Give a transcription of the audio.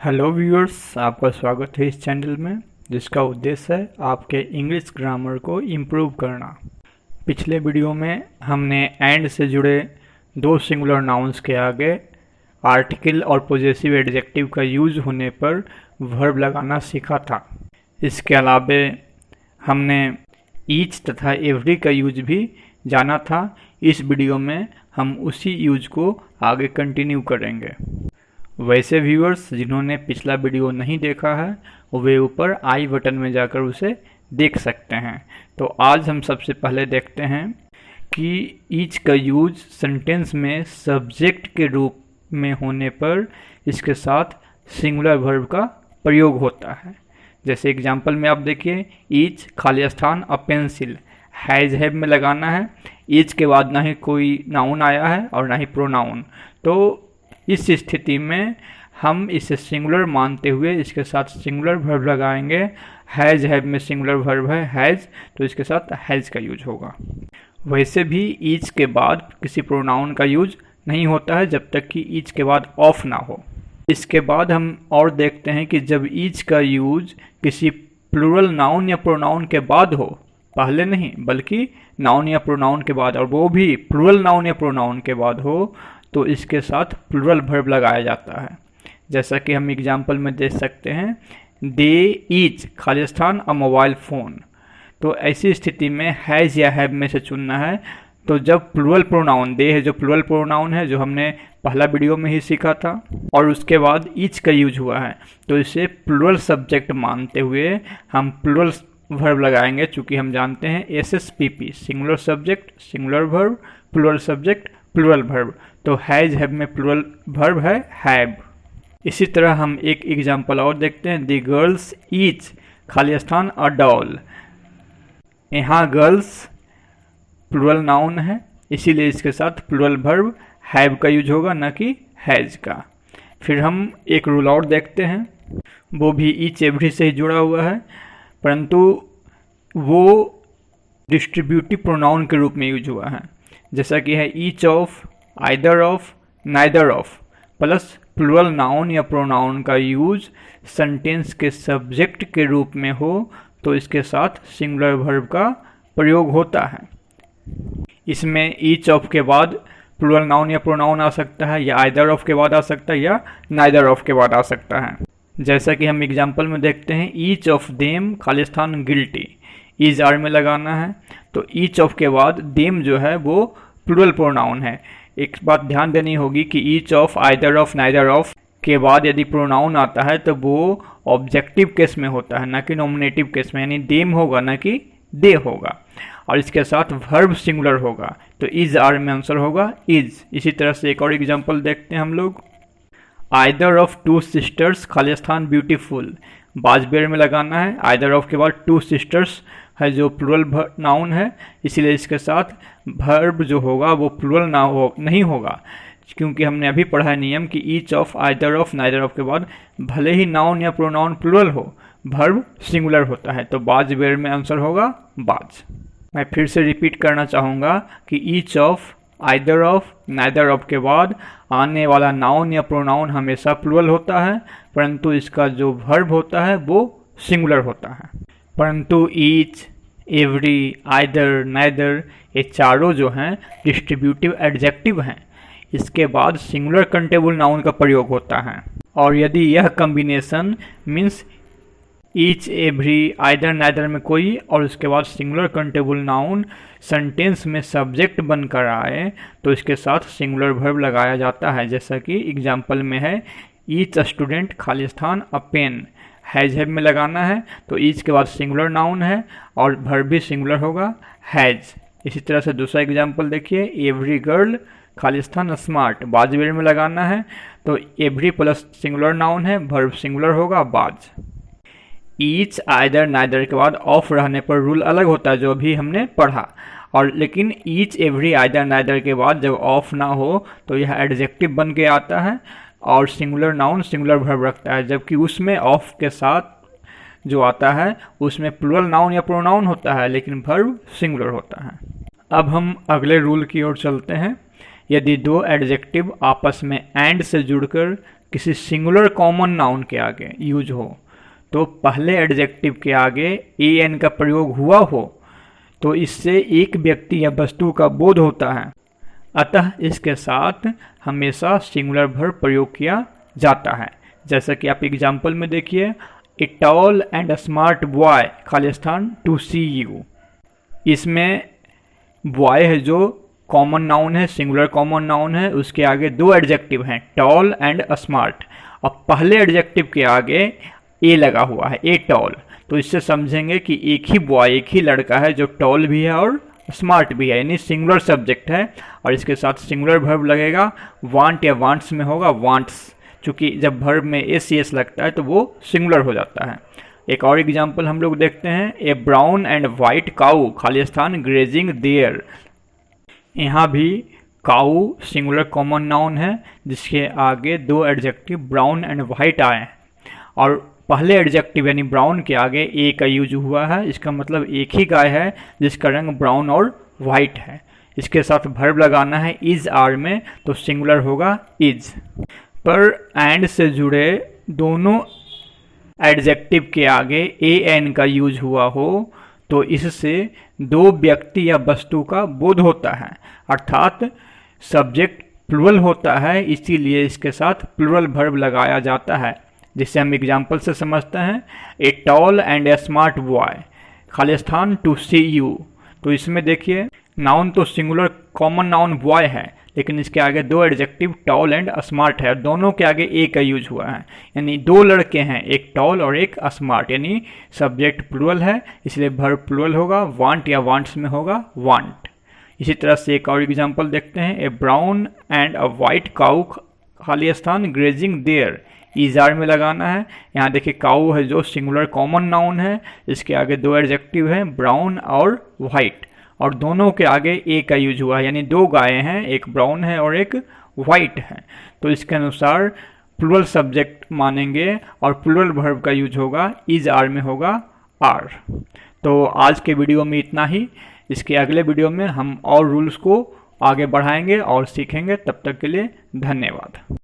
Hello viewers, आपका स्वागत है इस चैनल में जिसका उद्देश्य है आपके इंग्लिश ग्रामर को इम्प्रूव करना। पिछले वीडियो में हमने एंड से जुड़े दो सिंगुलर नाउन्स के आगे आर्टिकल और पॉजेसिव एडजेक्टिव का यूज होने पर वर्ब लगाना सीखा था। इसके अलावे हमने ईच तथा एवरी का यूज भी जाना था। इस वीडियो में हम उसी यूज को आगे कंटिन्यू करेंगे। वैसे व्यूअर्स जिन्होंने पिछला वीडियो नहीं देखा है वे ऊपर आई बटन में जाकर उसे देख सकते हैं। तो आज हम सबसे पहले देखते हैं कि ईच का यूज सेंटेंस में सब्जेक्ट के रूप में होने पर इसके साथ सिंगुलर वर्ब का प्रयोग होता है। जैसे एग्जांपल में आप देखिए, ईच खाली स्थान अ पेंसिल, हैज हैव में लगाना है। ईच के बाद ना ही कोई नाउन आया है और ना ही प्रोनाउन, तो इस स्थिति में हम इसे सिंगुलर मानते हुए इसके साथ सिंगुलर वर्ब लगाएंगे। हैज हैव में सिंगुलर वर्ब है हैज, तो इसके साथ हैज का यूज होगा। वैसे भी ईच के बाद किसी प्रोनाउन का यूज नहीं होता है जब तक कि ईच के बाद ऑफ ना हो। इसके बाद हम और देखते हैं कि जब ईच का यूज किसी प्लूरल नाउन या प्रोनाउन के बाद हो, पहले नहीं बल्कि नाउन या प्रोनाउन के बाद, और वो भी प्लूरल नाउन या प्रोनाउन के बाद हो, तो इसके साथ प्लूरल वर्ब लगाया जाता है। जैसा कि हम एग्जाम्पल में देख सकते हैं, दे ईच खाली स्थान अ मोबाइल फ़ोन। तो ऐसी स्थिति में हैज़ या हैव में से चुनना है। तो जब प्लूरल प्रोनाउन दे है, जो प्लूरल प्रोनाउन है जो हमने पहला वीडियो में ही सीखा था, और उसके बाद ईच का यूज हुआ है, तो इसे प्लूरल सब्जेक्ट मानते हुए हम प्लूरल वर्ब लगाएंगे। चूँकि हम जानते हैं SSPP singular subject singular verb, plural subject plural verb. तो हैज हैव में प्लूरल वर्ब है हैव। इसी तरह हम एक एग्जांपल और देखते हैं, द गर्ल्स ईच खाली स्थान अ डॉल। यहाँ गर्ल्स प्लूरल नाउन है, इसीलिए इसके साथ प्लूरल वर्ब हैव का यूज होगा, न कि हैज का। फिर हम एक रूल और देखते हैं, वो भी ईच एवरी से ही जुड़ा हुआ है, परंतु वो डिस्ट्रीब्यूटिव प्रोनाउन के रूप में यूज हुआ है। जैसा कि है each of, either of, neither of plus plural noun या प्रोनाउन का यूज सेंटेंस के सब्जेक्ट के रूप में हो तो इसके साथ सिंगुलर वर्ब का प्रयोग होता है। इसमें ईच ऑफ के बाद प्लूरल नाउन या प्रोनाउन आ सकता है, या आइदर ऑफ के बाद आ सकता है, या नाइदर ऑफ के बाद आ सकता है। जैसा कि हम एग्जाम्पल में देखते हैं, ईच ऑफ देम खाली स्थान गिल्टी, इज आर में लगाना है। तो ईच ऑफ के बाद देम जो है वो प्लूरल प्रोनाउन है। एक बात ध्यान देनी होगी कि each of, either of, neither of के बाद यदि प्रोनाउन आता है तो वो ऑब्जेक्टिव केस में होता है, ना कि नॉमिनेटिव केस में, यानी देम होगा ना कि दे होगा, और इसके साथ वर्ब सिंगुलर होगा। तो इज आर में आंसर होगा इज। इसी तरह से एक और एग्जांपल देखते हैं हम लोग, आइदर ऑफ टू सिस्टर्स खाली स्थान ब्यूटीफुल, बाजबेर में लगाना है। आइदर ऑफ के बाद टू सिस्टर्स है जो प्लूरल नाउन है, इसीलिए इसके साथ वर्ब जो होगा वो प्लूरल नहीं होगा, क्योंकि हमने अभी पढ़ा है नियम कि each of, either of, neither of के बाद भले ही नाउन या प्रोनाउन प्लूरल हो, वर्ब सिंगुलर होता है। तो बाजबेर में आंसर होगा बाज। मैं फिर से रिपीट करना चाहूँगा कि each of, either of, neither of के बाद आने वाला नाउन या प्रोनाउन हमेशा प्लूरल होता है, परंतु इसका जो वर्ब होता है वो सिंगुलर होता है। परंतु ईच, एवरी, आइदर, नाइदर ये चारों जो हैं डिस्ट्रीब्यूटिव एडजेक्टिव हैं। इसके बाद सिंगुलर कंटेबल नाउन का प्रयोग होता है, और यदि यह combination means each, every, either, neither में कोई और उसके बाद सिंगुलर कंटेबल नाउन सेंटेंस में सब्जेक्ट बनकर आए तो इसके साथ सिंगुलर वर्ब लगाया जाता है। जैसा कि एग्जाम्पल में है, ईच स्टूडेंट खाली स्थान अ पेन, हैज हैव में लगाना है। तो ईच के बाद सिंगुलर नाउन है और वर्ब भी सिंगुलर होगा हैज। इसी तरह से दूसरा एग्जाम्पल देखिए, एवरी गर्ल खाली स्थान स्मार्ट, बाजबेर में लगाना है। तो एवरी प्लस सिंगुलर नाउन है, वर्ब सिंगुलर होगा बाज। ईच, आइदर, नाइदर के बाद ऑफ रहने पर रूल अलग होता है जो अभी हमने पढ़ा, और लेकिन ईच, एवरी, आइदर, नाइदर के बाद जब ऑफ ना हो तो यह एडजेक्टिव बन के आता है और सिंगुलर नाउन सिंगुलर वर्ब रखता है, जबकि उसमें ऑफ के साथ जो आता है उसमें प्लूरल नाउन या प्रोनाउन होता है लेकिन वर्ब सिंगुलर होता है। अब हम अगले रूल की ओर चलते हैं। यदि दो एडजेक्टिव आपस में एंड से जुड़कर किसी सिंगुलर कॉमन नाउन के आगे यूज हो, तो पहले एडजेक्टिव के आगे ए एन का प्रयोग हुआ हो, तो इससे एक व्यक्ति या वस्तु का बोध होता है। अतः इसके साथ हमेशा सिंगुलर वर्ब प्रयोग किया जाता है। जैसा कि आप एग्जाम्पल में देखिए, a tall and a smart boy खाली स्थान टू सी यू। इसमें बॉय है जो कॉमन नाउन है, सिंगुलर कॉमन नाउन है, उसके आगे दो एडजेक्टिव हैं, टॉल एंड स्मार्ट। अब पहले एडजेक्टिव के आगे ए लगा हुआ है, ए टॉल, तो इससे समझेंगे कि एक ही बॉय, एक ही लड़का है जो टॉल भी है और स्मार्ट भी है, यानी सिंगुलर सब्जेक्ट है। और इसके साथ सिंगुलर वर्ब लगेगा, वांट या वांट्स में होगा वांट्स, चूँकि जब वर्ब में एस सी एस लगता है तो वो सिंगुलर हो जाता है। एक और एग्जाम्पल हम लोग देखते हैं, ए ब्राउन एंड वाइट काऊ खाली स्थान ग्रेजिंग देयर। यहाँ भी काऊ सिंगुलर कॉमन नाउन है जिसके आगे दो एडजेक्टिव ब्राउन एंड वाइट आए, और पहले एडजेक्टिव यानी ब्राउन के आगे ए का यूज हुआ है। इसका मतलब एक ही गाय है जिसका रंग ब्राउन और वाइट है। इसके साथ वर्ब लगाना है इज आर में, तो सिंगुलर होगा इज। पर एंड से जुड़े दोनों एडजेक्टिव के आगे ए एन का यूज हुआ हो, तो इससे दो व्यक्ति या वस्तु का बोध होता है, अर्थात सब्जेक्ट प्लुरल होता है, इसीलिए इसके साथ प्लुरल वर्ब लगाया जाता है। जिससे हम एग्जाम्पल से समझते हैं, a tall and A smart boy खाली स्थान टू सी यू। तो इसमें देखिए, नाउन तो सिंगुलर कॉमन नाउन बॉय है, लेकिन इसके आगे दो एडजेक्टिव टॉल एंड स्मार्ट है, दोनों के आगे ए का यूज हुआ है, यानी दो लड़के हैं, एक टॉल और एक स्मार्ट, यानी सब्जेक्ट प्लुरल है, इसलिए वर्ब प्लुरल होगा, वांट या वांट्स में होगा वांट। इसी तरह से एक और एग्जाम्पल देखते हैं, ए ब्राउन एंड अ वाइट काऊ खाली स्थान ग्रेजिंग देयर, ईजार में लगाना है। यहाँ देखिए काऊ है जो सिंगुलर कॉमन नाउन है, इसके आगे दो एडजेक्टिव हैं ब्राउन और वाइट, और दोनों के आगे ए का यूज हुआ है, यानी दो गायें हैं, एक ब्राउन है और एक वाइट है। तो इसके अनुसार प्लुरल सब्जेक्ट मानेंगे और प्लुरल वर्ब का यूज होगा, इज आर में होगा आर। तो आज के वीडियो में इतना ही। इसके अगले वीडियो में हम और रूल्स को आगे बढ़ाएंगे और सीखेंगे। तब तक के लिए धन्यवाद।